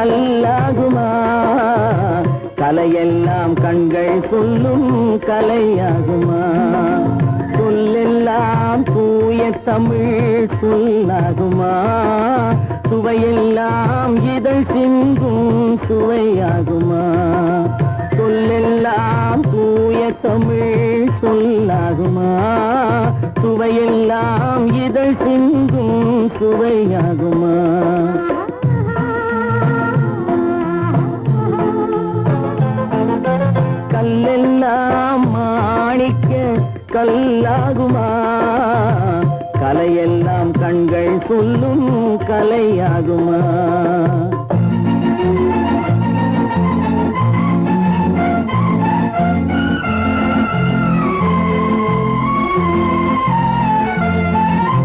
கல்லாகுமா? கலையெல்லாம் கண்கள் சொல்லும் கலையாகுமா? சொல்லெல்லாம் தூய தமிழ் சொல்லாகுமா? சுவையெல்லாம் இதழ் சிந்தும் சுவையாகுமா? சொல்லெல்லாம் தூய தமிழ் சொல்லாகுமா? சுவையெல்லாம் இதழ் சிந்தும் சுவையாகுமா? கல்லெல்லாம் மாணிக்க கல்லாகுமா? கலையெல்லாம் கண்கள் சொல்லும் கலையாகுமா?